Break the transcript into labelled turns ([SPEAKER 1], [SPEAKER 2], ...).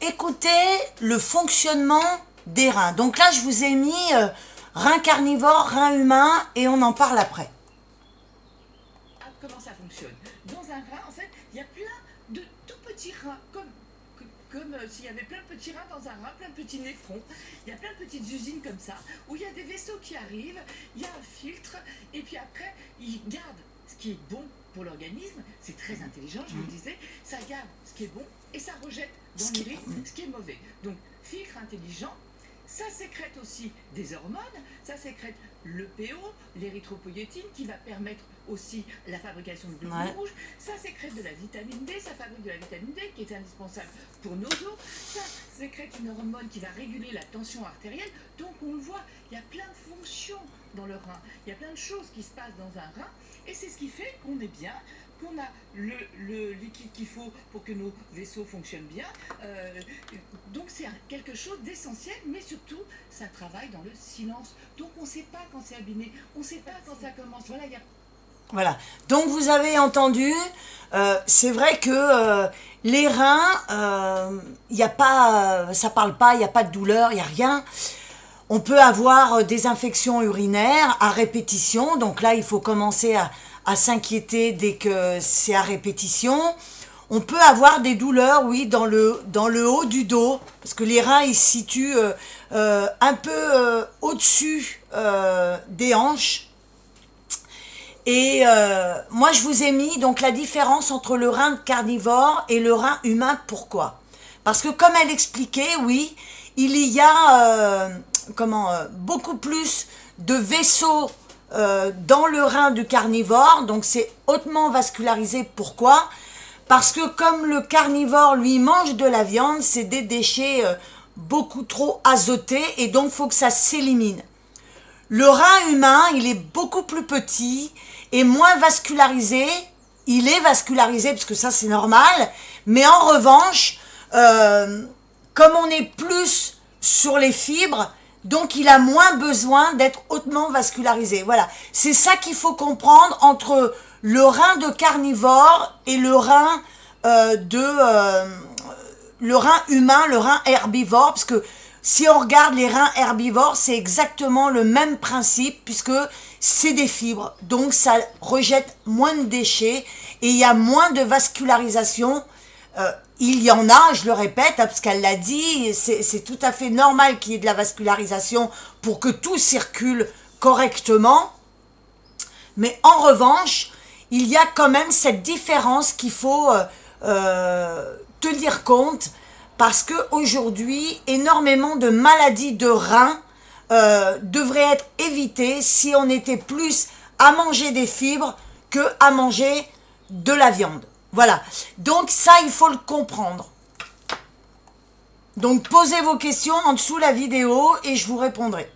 [SPEAKER 1] écouter le fonctionnement des reins. Donc là, je vous ai mis rein carnivore, rein humain, et on en parle après.
[SPEAKER 2] Comment ça fonctionne? Dans un rein, en fait, il y a plein de tout petits reins, comme s'il y avait plein de petits reins dans un rein, plein de petits néphrons. Il y a plein de petites usines comme ça, où il y a des vaisseaux qui arrivent, il y a un filtre, et puis après, ils gardent ce qui est bon pour l'organisme. C'est très intelligent, je vous le disais. Ça garde ce qui est bon et ça rejette dans l'urine ce qui est mauvais. Donc, filtre intelligent. Ça sécrète aussi des hormones, ça sécrète le PO, l'érythropoïétine, qui va permettre aussi la fabrication de globules rouges, ça sécrète de la vitamine D, ça fabrique de la vitamine D qui est indispensable pour nos os, ça sécrète une hormone qui va réguler la tension artérielle. Donc on le voit, il y a plein de fonctions dans le rein, il y a plein de choses qui se passent dans un rein, et c'est ce qui fait qu'on est bien, qu'on a le liquide qu'il faut pour que nos vaisseaux fonctionnent bien. Donc c'est quelque chose d'essentiel, mais surtout, ça travaille dans le silence. Donc on ne sait pas quand c'est abîmé, on ne sait pas quand ça commence.
[SPEAKER 1] Voilà, donc vous avez entendu, c'est vrai que les reins, y a pas, ça parle pas, il n'y a pas de douleur, il n'y a rien. On peut avoir des infections urinaires à répétition, donc là il faut commencer à s'inquiéter dès que c'est à répétition. On peut avoir des douleurs, oui, dans le haut du dos, parce que les reins ils se situent un peu au-dessus des hanches. Et moi je vous ai mis donc la différence entre le rein carnivore et le rein humain. Pourquoi? Parce que comme elle expliquait, oui, il y a beaucoup plus de vaisseaux dans le rein du carnivore, donc c'est hautement vascularisé. Pourquoi? Parce que comme le carnivore lui mange de la viande, c'est des déchets beaucoup trop azotés, et donc il faut que ça s'élimine. Le rein humain, il est beaucoup plus petit et moins vascularisé. Il est vascularisé parce que ça c'est normal, mais en revanche, comme on est plus sur les fibres, donc il a moins besoin d'être hautement vascularisé. Voilà, c'est ça qu'il faut comprendre entre le rein de carnivore et le rein le rein humain, le rein herbivore, parce que si on regarde les reins herbivores, c'est exactement le même principe, puisque c'est des fibres, donc ça rejette moins de déchets et il y a moins de vascularisation. Il y en a, je le répète, parce qu'elle l'a dit, c'est tout à fait normal qu'il y ait de la vascularisation pour que tout circule correctement. Mais en revanche, il y a quand même cette différence qu'il faut tenir compte, parce qu'aujourd'hui, énormément de maladies de reins devraient être évitées si on était plus à manger des fibres que à manger de la viande. Voilà, donc ça, il faut le comprendre. Donc, posez vos questions en dessous de la vidéo et je vous répondrai.